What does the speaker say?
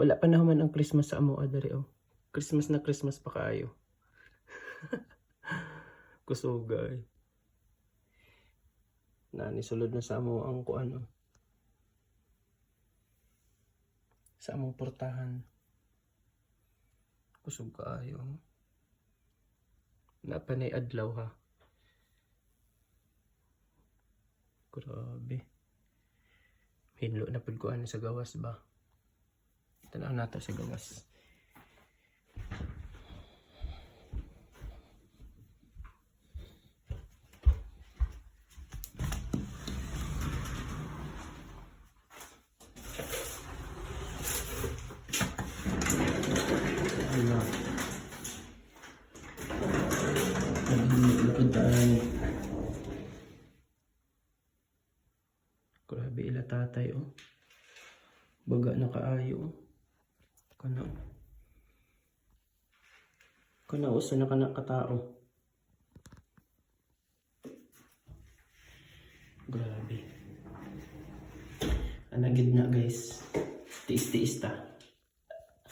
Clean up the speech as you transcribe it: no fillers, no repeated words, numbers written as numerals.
Wala pa naman ang Christmas sa amo adari oh. Christmas na Christmas pa kaayo. Kusugay. Nani sulod na sa amo ang kuan oh. Sa among portahan. Kusog kaayo. Napanay adlaw ha. Grabe. Hinlo na pud ko sa gawas ba. Tanaw nato sa gawas. Grabe ila tatay oh. Baga na kaayo oh. Kana usa na kana katao. Grabe. Anagid na guys. Tiis-tiis ta.